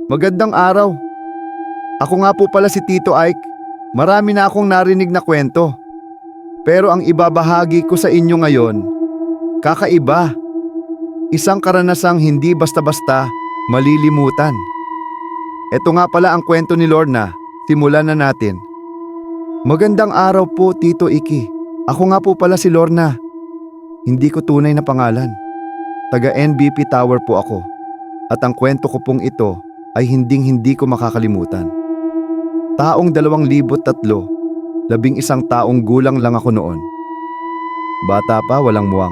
Magandang araw. Ako nga po pala si Tito Ike. Marami na akong narinig na kwento. Pero ang ibabahagi ko sa inyo ngayon, kakaiba. Isang karanasang hindi basta-basta malilimutan. Ito nga pala ang kwento ni Lorna. Simulan na natin. Magandang araw po, Tito Iki. Ako nga po pala si Lorna. Hindi ko tunay na pangalan. Taga NBP Tower po ako. At ang kwento ko pong ito ay hinding-hindi ko makakalimutan. Taong 2003, 11 taong gulang lang ako noon. Bata pa, walang muwang,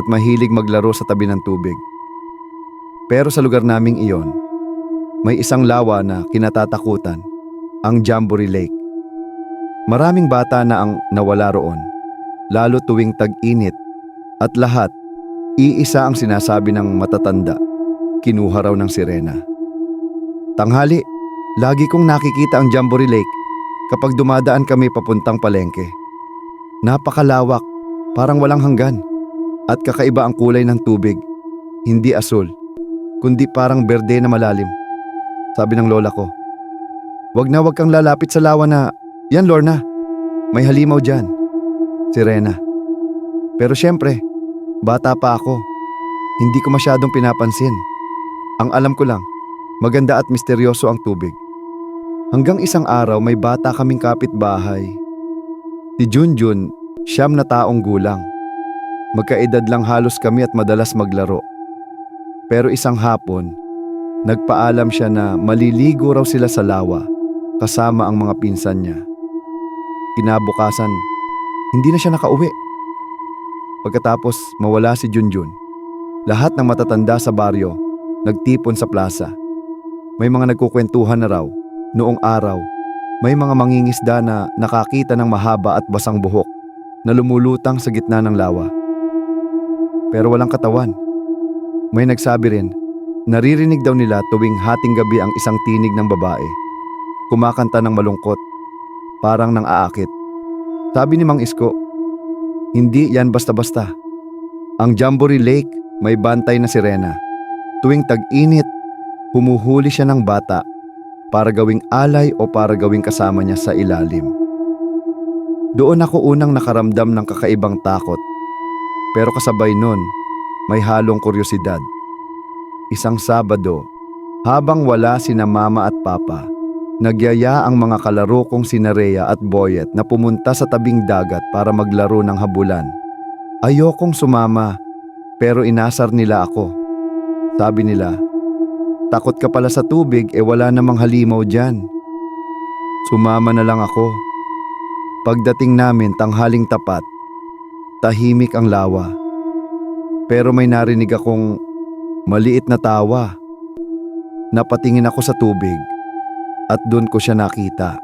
at mahilig maglaro sa tabi ng tubig. Pero sa lugar naming iyon, may isang lawa na kinatatakutan, ang Jamboree Lake. Maraming bata na ang nawala roon, lalo tuwing tag-init, at lahat, iisa ang sinasabi ng matatanda, kinuha raw ng sirena. Tanghali, lagi kong nakikita ang Jamboree Lake kapag dumadaan kami papuntang palengke. Napakalawak, parang walang hanggan, at kakaiba ang kulay ng tubig, hindi asul, kundi parang berde na malalim. Sabi ng lola ko, wag kang lalapit sa lawa na, yan Lorna, may halimaw dyan. Sirena. Pero syempre, bata pa ako, hindi ko masyadong pinapansin. Ang alam ko lang, maganda at misteryoso ang tubig. Hanggang isang araw may bata kaming kapitbahay. Si Junjun, 9 na taong gulang. Magkaedad lang halos kami at madalas maglaro. Pero isang hapon, nagpaalam siya na maliligo raw sila sa lawa kasama ang mga pinsan niya. Kinabukasan, hindi na siya nakauwi. Pagkatapos mawala si Junjun, lahat ng matatanda sa baryo nagtipon sa plaza. May mga nagkukwentuhan na raw, noong araw, may mga mangingisda na nakakita ng mahaba at basang buhok na lumulutang sa gitna ng lawa. Pero walang katawan. May nagsabi rin, naririnig daw nila tuwing hating gabi ang isang tinig ng babae. Kumakanta ng malungkot, parang nang aakit. Sabi ni Mang Isko, hindi yan basta-basta. Ang Jamboree Lake may bantay na sirena. Tuwing tag-init, humuhuli siya ng bata para gawing alay o para gawing kasama niya sa ilalim. Doon ako unang nakaramdam ng kakaibang takot. Pero kasabay nun, may halong kuryosidad. Isang Sabado, habang wala sina Mama at Papa, nagyaya ang mga kalaro kong sina Rhea at Boyet na pumunta sa tabing dagat para maglaro ng habulan. Ayokong sumama, pero inasar nila ako. Sabi nila, takot ka pala sa tubig wala namang halimaw dyan. Sumama na lang ako. Pagdating namin tanghaling tapat, tahimik ang lawa. Pero may narinig akong maliit na tawa. Napatingin ako sa tubig at doon ko siya nakita.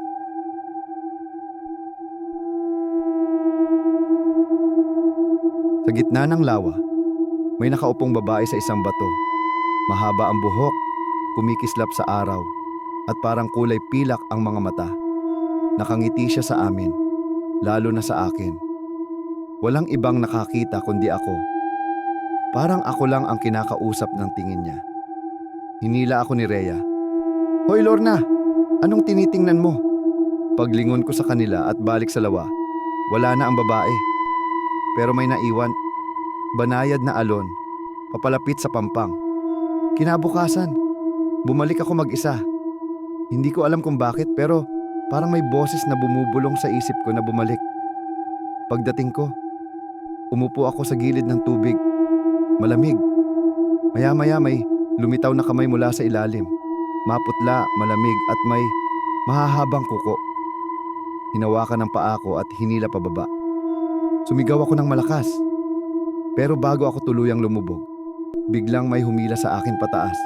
Sa gitna ng lawa, may nakaupong babae sa isang bato. Mahaba ang buhok, kumikislap sa araw, at parang kulay pilak ang mga mata. Nakangiti siya sa amin, lalo na sa akin. Walang ibang nakakita kundi ako. Parang ako lang ang kinakausap ng tingin niya. Hinila ako ni Rhea. Hoy Lorna, anong tinitingnan mo? Paglingon ko sa kanila at balik sa lawa, wala na ang babae. Pero may naiwan, banayad na alon, papalapit sa pampang. Kinabukasan, bumalik ako mag-isa. Hindi ko alam kung bakit pero parang may boses na bumubulong sa isip ko na bumalik. Pagdating ko, umupo ako sa gilid ng tubig. Malamig. Maya-maya may lumitaw na kamay mula sa ilalim. Maputla, malamig at may mahahabang kuko. Hinawakan ng paa ko at hinila pababa. Sumigaw ako ng malakas. Pero bago ako tuluyang lumubog, biglang may humila sa akin pataas.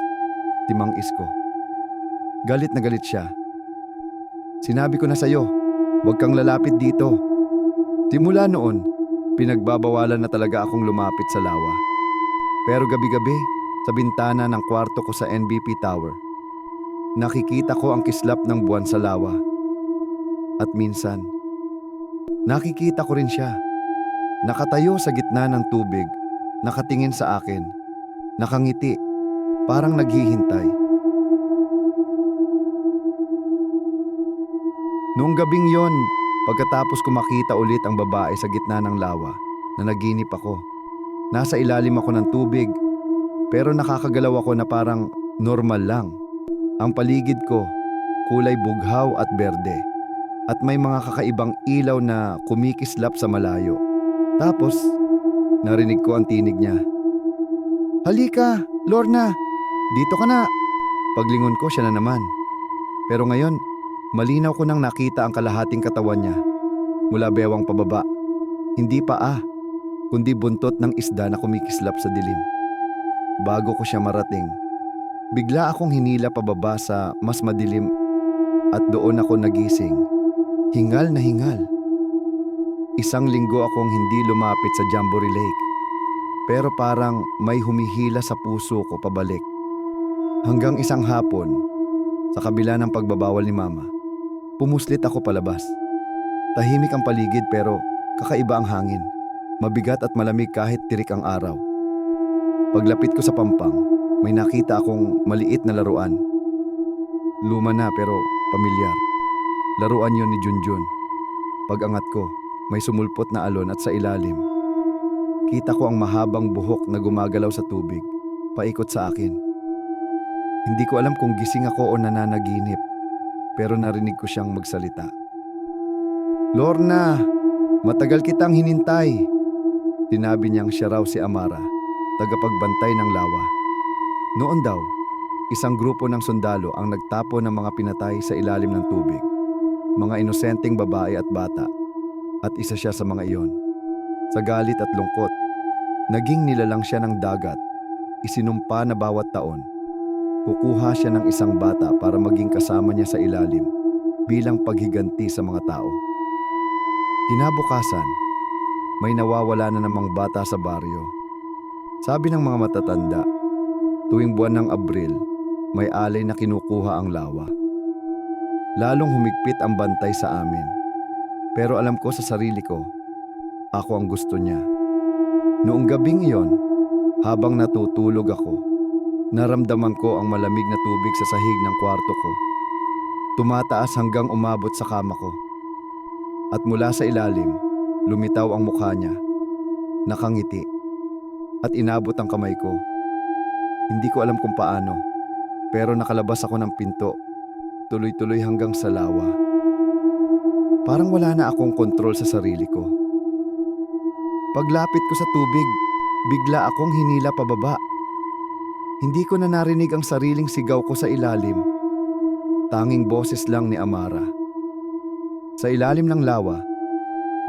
Si Mang Isko. Galit na galit siya. Sinabi ko na sa'yo, huwag kang lalapit dito. Simula noon, pinagbabawalan na talaga akong lumapit sa lawa. Pero gabi-gabi, sa bintana ng kwarto ko sa NBP Tower, nakikita ko ang kislap ng buwan sa lawa. At minsan, nakikita ko rin siya. Nakatayo sa gitna ng tubig, nakatingin sa akin, nakangiti, parang naghihintay. Noong gabing yon, pagkatapos ko makita ulit ang babae sa gitna ng lawa, naginip ako. Nasa ilalim ako ng tubig, pero nakakagalaw ako na parang normal lang. Ang paligid ko, kulay bughaw at berde, at may mga kakaibang ilaw na kumikislap sa malayo. Tapos, narinig ko ang tinig niya. "Halika, Lorna! Dito ka na!" Paglingon ko, siya na naman. Pero ngayon, malinaw ko nang nakita ang kalahating katawan niya. Mula bewang pababa. Hindi paa, kundi buntot ng isda na kumikislap sa dilim. Bago ko siya marating, bigla akong hinila pababa sa mas madilim at doon ako nagising. Hingal na hingal. Isang linggo akong hindi lumapit sa Jamboree Lake. Pero parang may humihila sa puso ko pabalik. Hanggang isang hapon, sa kabila ng pagbabawal ni Mama, pumuslit ako palabas. Tahimik ang paligid pero kakaiba ang hangin. Mabigat at malamig kahit tirik ang araw. Paglapit ko sa pampang, may nakita akong maliit na laruan. Luma na pero pamilyar. Laruan yon ni Junjun. Pag-angat ko, may sumulpot na alon at sa ilalim, kita ko ang mahabang buhok na gumagalaw sa tubig, paikot sa akin. Hindi ko alam kung gising ako o nananaginip, pero narinig ko siyang magsalita. "Lorna, matagal kitang hinintay." Sinabi niyang siya raw si Amara, tagapagbantay ng lawa. Noon daw, isang grupo ng sundalo ang nagtapo ng mga pinatay sa ilalim ng tubig. Mga inosenteng babae at bata, at isa siya sa mga iyon. Sa galit at lungkot, naging nilalang siya ng dagat. Isinumpa na bawat taon, kukuha siya ng isang bata para maging kasama niya sa ilalim bilang paghiganti sa mga tao. Kinabukasan, may nawawala na namang bata sa baryo. Sabi ng mga matatanda, tuwing buwan ng Abril, may alay na kinukuha ang lawa. Lalong humigpit ang bantay sa amin. Pero alam ko sa sarili ko, ako ang gusto niya. Noong gabing iyon, habang natutulog ako, naramdaman ko ang malamig na tubig sa sahig ng kwarto ko. Tumataas hanggang umabot sa kama ko. At mula sa ilalim, lumitaw ang mukha niya. Nakangiti. At inabot ang kamay ko. Hindi ko alam kung paano, pero nakalabas ako ng pinto, tuloy-tuloy hanggang sa lawa. Parang wala na akong kontrol sa sarili ko. Paglapit ko sa tubig, bigla akong hinila pababa. Hindi ko na narinig ang sariling sigaw ko sa ilalim. Tanging boses lang ni Amara. Sa ilalim ng lawa,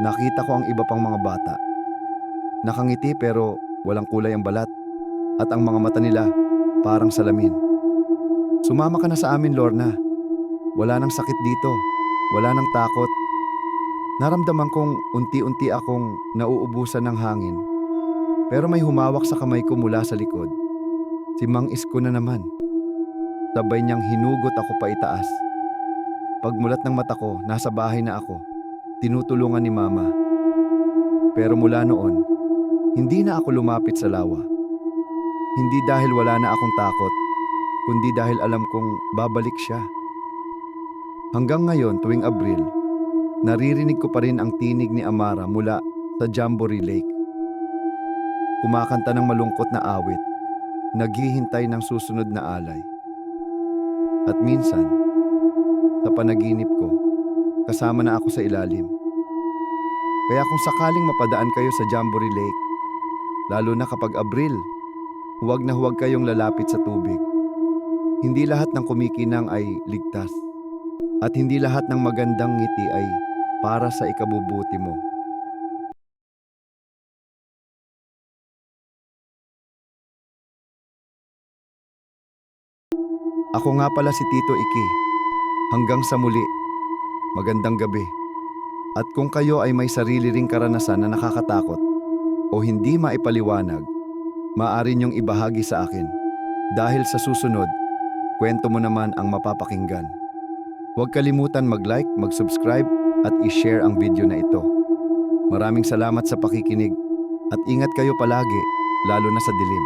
nakita ko ang iba pang mga bata. Nakangiti pero walang kulay ang balat at ang mga mata nila parang salamin. "Sumama ka na sa amin, Lorna. Wala nang sakit dito. Wala nang takot." Naramdaman kong unti-unti akong nauubusan ng hangin. Pero may humawak sa kamay ko mula sa likod. Si Mang Isko na naman. Sabay niyang hinugot ako pa itaas. Pagmulat ng mata ko, nasa bahay na ako. Tinutulungan ni Mama. Pero mula noon, hindi na ako lumapit sa lawa. Hindi dahil wala na akong takot, kundi dahil alam kong babalik siya. Hanggang ngayon, tuwing Abril, naririnig ko pa rin ang tinig ni Amara mula sa Jamboree Lake. Kumakanta ng malungkot na awit, naghihintay ng susunod na alay. At minsan, sa panaginip ko, kasama na ako sa ilalim. Kaya kung sakaling mapadaan kayo sa Jamboree Lake, lalo na kapag Abril, huwag na huwag kayong lalapit sa tubig. Hindi lahat ng kumikinang ay ligtas. At hindi lahat ng magandang ngiti ay para sa ikabubuti mo. Ako nga pala si Tito Iki. Hanggang sa muli, magandang gabi. At kung kayo ay may sarili ring karanasan na nakakatakot o hindi maipaliwanag, maaari niyong ibahagi sa akin. Dahil sa susunod, kwento mo naman ang mapapakinggan. Huwag kalimutan mag-like, mag-subscribe at i-share ang video na ito. Maraming salamat sa pakikinig at ingat kayo palagi, lalo na sa dilim.